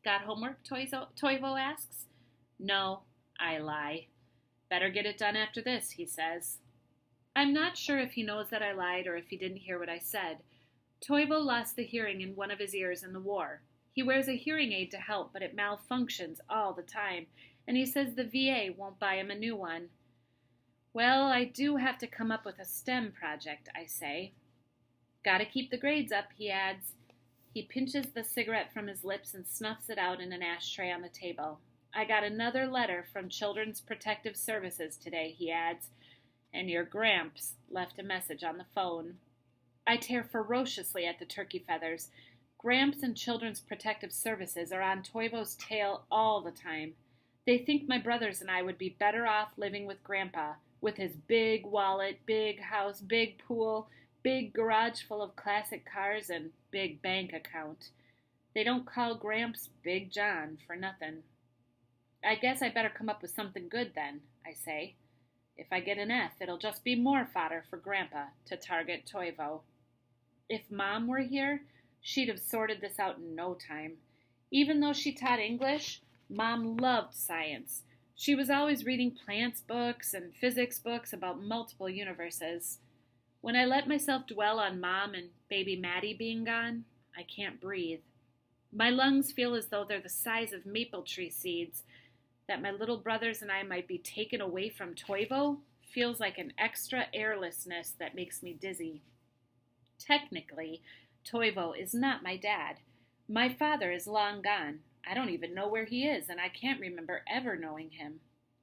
Got homework? Toivo asks. No, I lie. Better get it done after this, he says. I'm not sure if he knows that I lied or if he didn't hear what I said. Toivo lost the hearing in one of his ears in the war. He wears a hearing aid to help, but it malfunctions all the time, and he says the VA won't buy him a new one. Well, I do have to come up with a STEM project, I say. Gotta keep the grades up, he adds. He pinches the cigarette from his lips and snuffs it out in an ashtray on the table. I got another letter from Children's Protective Services today, he adds, and your Gramps left a message on the phone. I tear ferociously at the turkey feathers. Gramps and Children's Protective Services are on Toivo's tail all the time. They think my brothers and I would be better off living with Grandpa, with his big wallet, big house, big pool, big garage full of classic cars, and big bank account. They don't call Gramps Big John for nothing. I guess I better come up with something good then, I say. If I get an F, it'll just be more fodder for Grandpa to target Toivo. If Mom were here, she'd have sorted this out in no time. Even though she taught English, Mom loved science. She was always reading plants books and physics books about multiple universes. When I let myself dwell on Mom and baby Maddie being gone, I can't breathe. My lungs feel as though they're the size of maple tree seeds. That my little brothers and I might be taken away from Toivo feels like an extra airlessness that makes me dizzy. Technically, Toivo is not my dad. My father is long gone. I don't even know where he is, and I can't remember ever knowing him.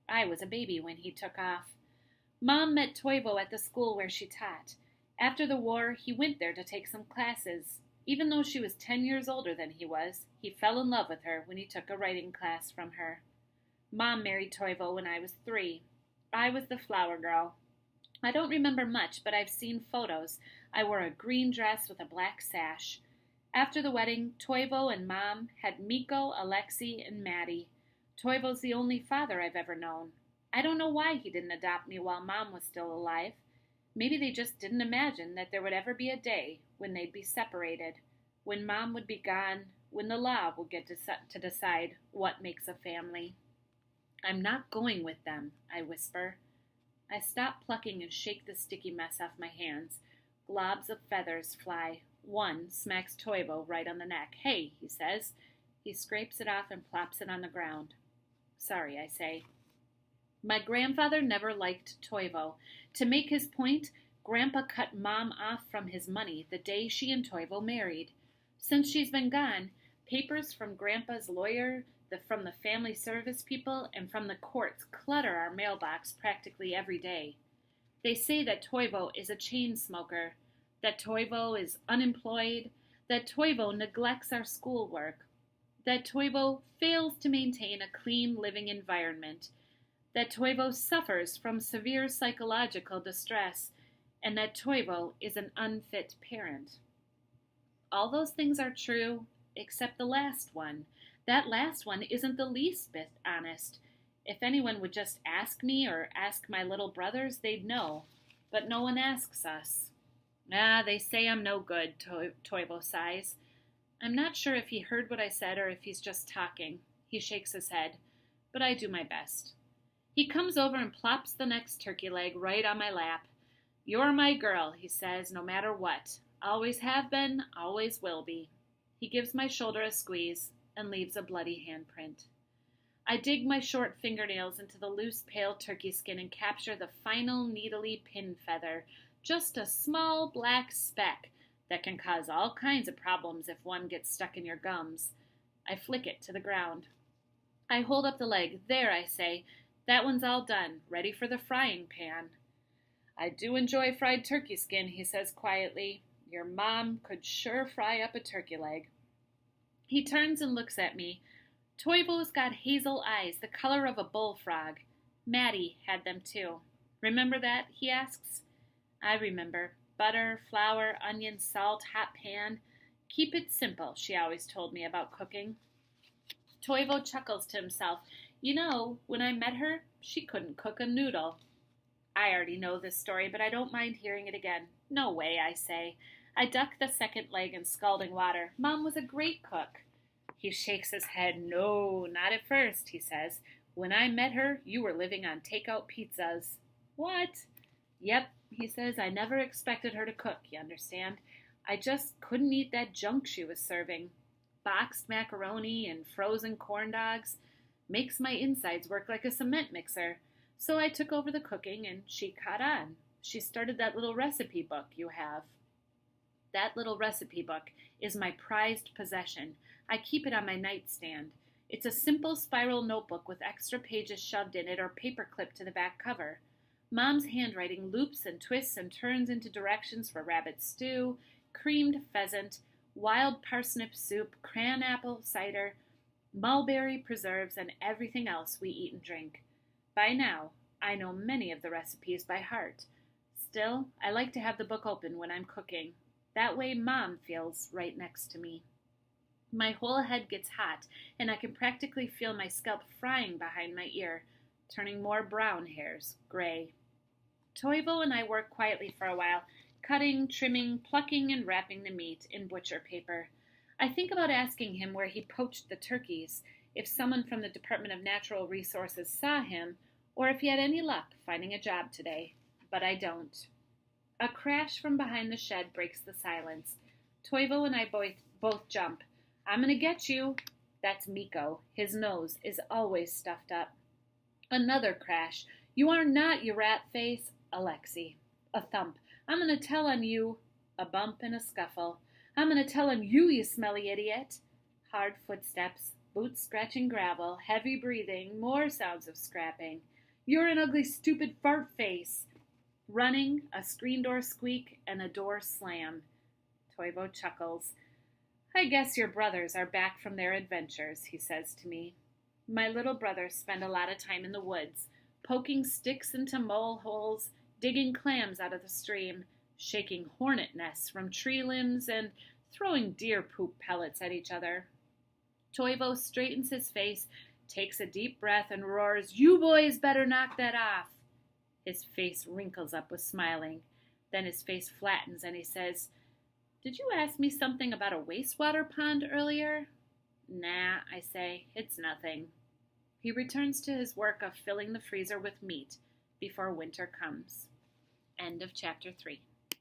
I was a baby when he took off. Mom met Toivo at the school where she taught. After the war, he went there to take some classes. Even though she was 10 years older than he was, he fell in love with her when he took a writing class from her. Mom married Toivo when I was 3. I was the flower girl. I don't remember much, but I've seen photos. I wore a green dress with a black sash. After the wedding, Toivo and Mom had Miko, Alexi, and Maddie. Toivo's the only father I've ever known. I don't know why he didn't adopt me while Mom was still alive. Maybe they just didn't imagine that there would ever be a day when they'd be separated, when Mom would be gone, when the law would get to decide what makes a family. I'm not going with them, I whisper. I stop plucking and shake the sticky mess off my hands. Globs of feathers fly. One smacks Toivo right on the neck. Hey, he says. He scrapes it off and plops it on the ground. Sorry, I say. My grandfather never liked Toivo. To make his point, Grandpa cut Mom off from his money the day she and Toivo married. Since she's been gone, papers from Grandpa's lawyer, from the family service people, and from the courts clutter our mailbox practically every day. They say that Toivo is a chain smoker, that Toivo is unemployed, that Toivo neglects our schoolwork, that Toivo fails to maintain a clean living environment, that Toivo suffers from severe psychological distress, and that Toivo is an unfit parent. All those things are true, except the last one. That last one isn't the least bit honest. If anyone would just ask me or ask my little brothers, they'd know. But no one asks us. They say I'm no good, Toivo sighs. I'm not sure if he heard what I said or if he's just talking. He shakes his head. But I do my best. He comes over and plops the next turkey leg right on my lap. You're my girl, he says, no matter what. Always have been, always will be. He gives my shoulder a squeeze and leaves a bloody handprint. I dig my short fingernails into the loose, pale turkey skin and capture the final needly pin feather, just a small black speck that can cause all kinds of problems if one gets stuck in your gums. I flick it to the ground. I hold up the leg. There, I say. That one's all done, ready for the frying pan. I do enjoy fried turkey skin, he says quietly. Your mom could sure fry up a turkey leg. He turns and looks at me. Toivo's got hazel eyes, the color of a bullfrog. Maddie had them too. Remember that? He asks. I remember. Butter, flour, onion, salt, hot pan. Keep it simple, she always told me about cooking. Toivo chuckles to himself. You know, when I met her, she couldn't cook a noodle. I already know this story, but I don't mind hearing it again. No way, I say. I duck the second leg in scalding water. Mom was a great cook. He shakes his head. No, not at first, he says. When I met her, you were living on takeout pizzas. What? Yep, he says. I never expected her to cook, you understand? I just couldn't eat that junk she was serving. Boxed macaroni and frozen corn dogs makes my insides work like a cement mixer. So I took over the cooking and she caught on. She started that little recipe book you have. That little recipe book is my prized possession. I keep it on my nightstand. It's a simple spiral notebook with extra pages shoved in it or paper clipped to the back cover. Mom's handwriting loops and twists and turns into directions for rabbit stew, creamed pheasant, wild parsnip soup, cran apple cider, mulberry preserves, and everything else we eat and drink. By now, I know many of the recipes by heart. Still, I like to have the book open when I'm cooking. That way Mom feels right next to me. My whole head gets hot, and I can practically feel my scalp frying behind my ear, turning more brown hairs gray. Toivo and I work quietly for a while, cutting, trimming, plucking, and wrapping the meat in butcher paper. I think about asking him where he poached the turkeys, if someone from the Department of Natural Resources saw him, or if he had any luck finding a job today. But I don't. A crash from behind the shed breaks the silence. Toivo and I both jump. I'm going to get you. That's Miko. His nose is always stuffed up. Another crash. You are not, you rat face. Alexi. A thump. I'm going to tell on you. A bump and a scuffle. I'm going to tell on you, you smelly idiot. Hard footsteps, boots scratching gravel, heavy breathing, more sounds of scrapping. You're an ugly, stupid fart face. Running, a screen door squeak, and a door slam. Toivo chuckles. I guess your brothers are back from their adventures, he says to me. My little brothers spend a lot of time in the woods, poking sticks into mole holes, digging clams out of the stream, shaking hornet nests from tree limbs, and throwing deer poop pellets at each other. Toivo straightens his face, takes a deep breath, and roars, You boys better knock that off. His face wrinkles up with smiling. Then his face flattens and he says, Did you ask me something about a wastewater pond earlier? Nah, I say, it's nothing. He returns to his work of filling the freezer with meat before winter comes. End of chapter 3.